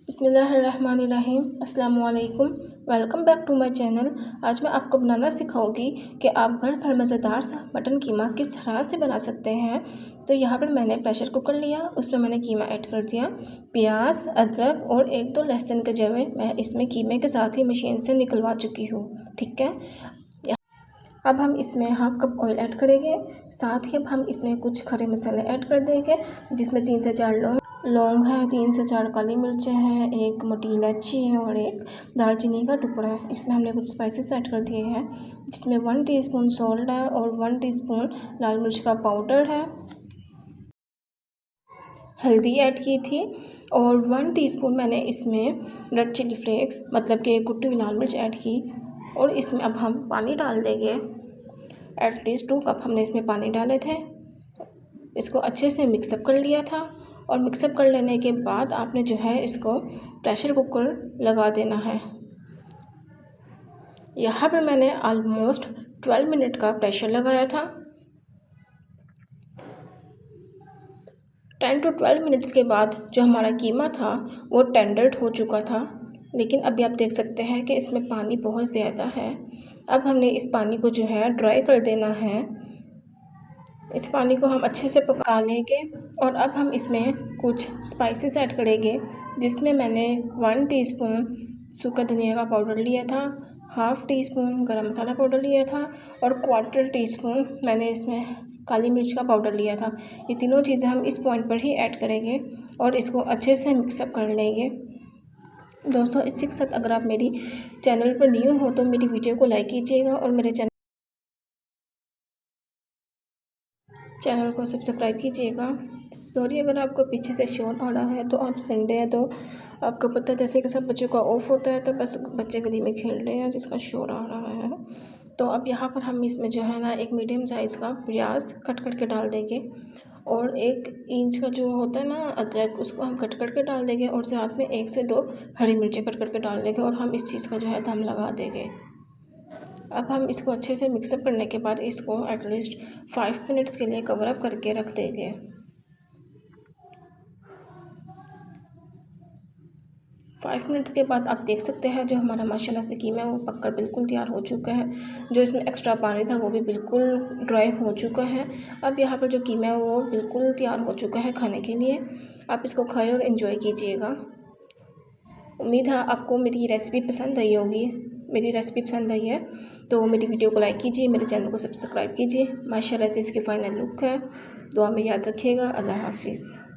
बिस्मिल्लाहिर्रहमानिर्रहीम अस्सलाम वालेकुम। Welcome back to my channel. आज मैं आपको बनाना सिखाऊंगी कि आप घर पर मज़ेदार सा मटन कीमा किस तरह से बना सकते हैं। तो यहाँ पर मैंने प्रेशर कुकर लिया, उसमें मैंने कीमा ऐड कर दिया। प्याज, अदरक और 1-2 लहसुन के जवे मैं इसमें कीमे के साथ ही मशीन से निकलवा चुकी हूँ। ठीक है, अब हम इसमें हाफ़ कप ऑयल ऐड करेंगे। साथ ही अब हम इसमें कुछ खड़े मसाले ऐड कर देंगे, जिसमें 3 से 4 लौंग है, 3 से 4 काली मिर्चें हैं, 1 मोटी इलायची है और 1 दालचीनी का टुकड़ा है। इसमें हमने कुछ स्पाइसेस ऐड कर दिए हैं, जिसमें 1 टीस्पून सॉल्ट है और 1 टीस्पून लाल मिर्च का पाउडर है। हल्दी ऐड की थी और 1 टीस्पून मैंने इसमें रेड चिली फ्लेक्स मतलब कि कुटी हुई लाल मिर्च ऐड की। और इसमें अब हम पानी डाल देंगे। एटलीस्ट 2 कप हमने इसमें पानी डाले थे। इसको अच्छे से मिक्सअप कर लिया था और मिक्सअप कर लेने के बाद आपने जो है इसको प्रेशर कुकर लगा देना है। यहाँ पर मैंने ऑलमोस्ट 12 मिनट का प्रेशर लगाया था। 10 to 12 मिनट्स के बाद जो हमारा कीमा था वो टेंडर्ड हो चुका था, लेकिन अभी आप देख सकते हैं कि इसमें पानी बहुत ज़्यादा है। अब हमने इस पानी को जो है ड्राई कर देना है। इस पानी को हम अच्छे से पका लेंगे और अब हम इसमें कुछ स्पाइसेस ऐड करेंगे, जिसमें मैंने 1 टीस्पून सूखा धनिया का पाउडर लिया था, हाफ़ टीस्पून गरम मसाला पाउडर लिया था और 1/4 टीस्पून मैंने इसमें काली मिर्च का पाउडर लिया था। ये तीनों चीज़ें हम इस पॉइंट पर ही ऐड करेंगे और इसको अच्छे से मिक्सअप कर लेंगे। दोस्तों, इसी के साथ अगर आप मेरी चैनल पर न्यू हो तो मेरी वीडियो को लाइक कीजिएगा और मेरे चैनल को सब्सक्राइब कीजिएगा। सॉरी अगर आपको पीछे से शोर आ रहा है, तो आज संडे है तो आपको पता है जैसे कि सब बच्चों का ऑफ होता है, तो बस बच्चे गली में खेल रहे हैं जिसका शोर आ रहा है। तो अब यहाँ पर हम इसमें जो है ना 1 मीडियम साइज़ का प्याज कट करके डाल देंगे और 1 इंच का जो होता है ना अदरक, उसको हम कट करके डाल देंगे और साथ में 1 से 2 हरी मिर्ची कट करके डाल देंगे और हम इस चीज़ का जो है दम लगा देंगे। अब हम इसको अच्छे से मिक्सअप करने के बाद इसको एटलीस्ट 5 मिनट्स के लिए कवर अप करके रख देंगे। 5 मिनट्स के बाद आप देख सकते हैं जो हमारा माशाल्लाह से कीमा है वो पककर बिल्कुल तैयार हो चुका है। जो इसमें एक्स्ट्रा पानी था वो भी बिल्कुल ड्राई हो चुका है। अब यहाँ पर जो कीमा है वो बिल्कुल तैयार हो चुका है खाने के लिए। आप इसको खाएं और एंजॉय कीजिएगा। उम्मीद है आपको मेरी रेसिपी पसंद आई होगी। मेरी रेसिपी पसंद आई है तो मेरी वीडियो को लाइक कीजिए, मेरे चैनल को सब्सक्राइब कीजिए। माशाल्लाह से इसकी फ़ाइनल लुक है। दुआ में याद रखिएगा। अल्लाह हाफ़िज़।